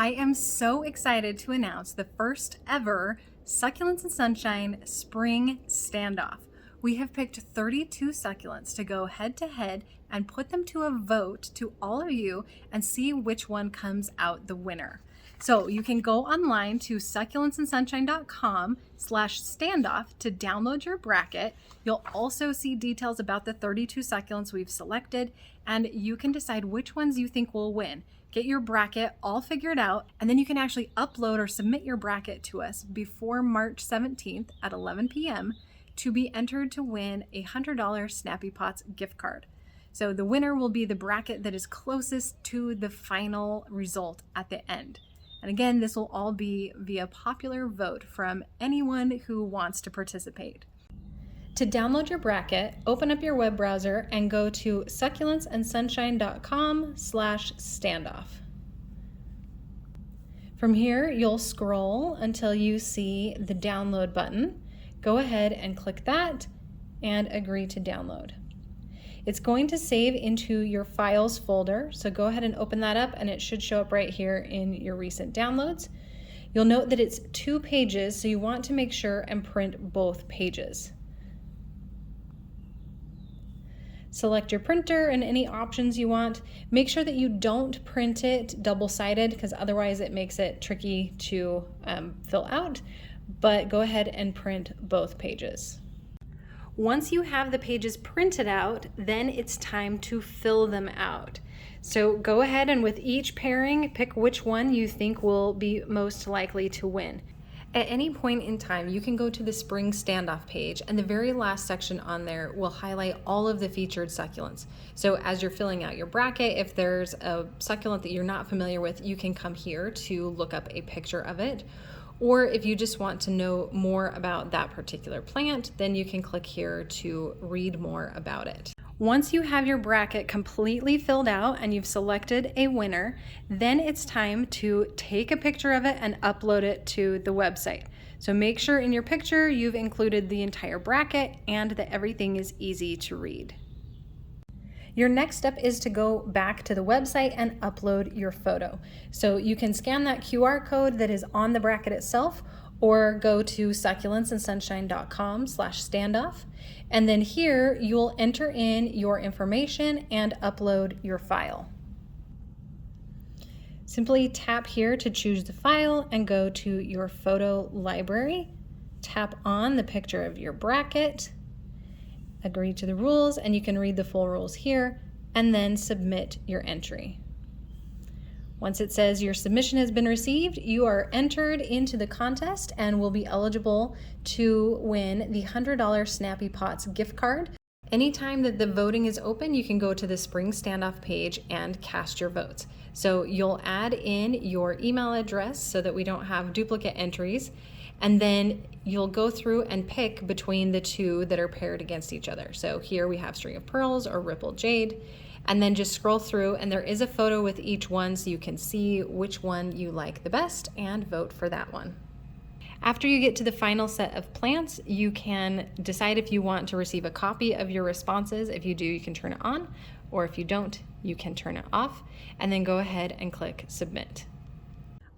I am so excited to announce the first ever Succulents and Sunshine Spring Standoff. We have picked 32 succulents to go head to head and put them to a vote to all of you and see which one comes out the winner. So you can go online to succulentsandsunshine.com/standoff to download your bracket. You'll also see details about the 32 succulents we've selected, and you can decide which ones you think will win. Get your bracket all figured out, and then you can actually upload or submit your bracket to us before March 17th at 11 p.m. to be entered to win a $100 Snappy Pots gift card. So the winner will be the bracket that is closest to the final result at the end. And again, this will all be via popular vote from anyone who wants to participate. To download your bracket, open up your web browser and go to succulentsandsunshine.com/standoff. From here, you'll scroll until you see the download button. Go ahead and click that and agree to download. It's going to save into your files folder, so go ahead and open that up and it should show up right here in your recent downloads. You'll note that it's 2 pages, so you want to make sure and print both pages. Select your printer and any options you want. Make sure that you don't print it double-sided because otherwise it makes it tricky to fill out, but go ahead and print both pages. Once you have the pages printed out, then it's time to fill them out. So go ahead and with each pairing, pick which one you think will be most likely to win. At any point in time, you can go to the Spring Standoff page, and the very last section on there will highlight all of the featured succulents. So as you're filling out your bracket, if there's a succulent that you're not familiar with, you can come here to look up a picture of it. Or if you just want to know more about that particular plant, then you can click here to read more about it. Once you have your bracket completely filled out and you've selected a winner, then it's time to take a picture of it and upload it to the website. So make sure in your picture you've included the entire bracket and that everything is easy to read. Your next step is to go back to the website and upload your photo. So you can scan that QR code that is on the bracket itself, or go to succulentsandsunshine.com/standoff. And then here you'll enter in your information and upload your file. Simply tap here to choose the file and go to your photo library. Tap on the picture of your bracket. Agree to the rules, and you can read the full rules here, and then submit your entry. Once it says your submission has been received, you are entered into the contest and will be eligible to win the $100 Snappy Pots gift card. Anytime that the voting is open, you can go to the Spring Standoff page and cast your votes. So you'll add in your email address so that we don't have duplicate entries, and then you'll go through and pick between the 2 that are paired against each other. So here we have String of Pearls or Rippled Jade, and then just scroll through and there is a photo with each one so you can see which one you like the best and vote for that one. After you get to the final set of plants, you can decide if you want to receive a copy of your responses. If you do, you can turn it on, or if you don't, you can turn it off, and then go ahead and click Submit.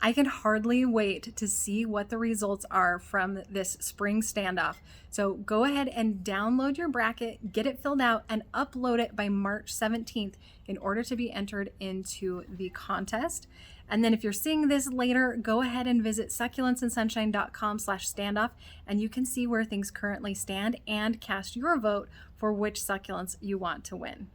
I can hardly wait to see what the results are from this Spring Standoff. So go ahead and download your bracket, get it filled out, and upload it by March 17th in order to be entered into the contest. And then if you're seeing this later, go ahead and visit succulentsandsunshine.com/standoff, and you can see where things currently stand and cast your vote for which succulents you want to win.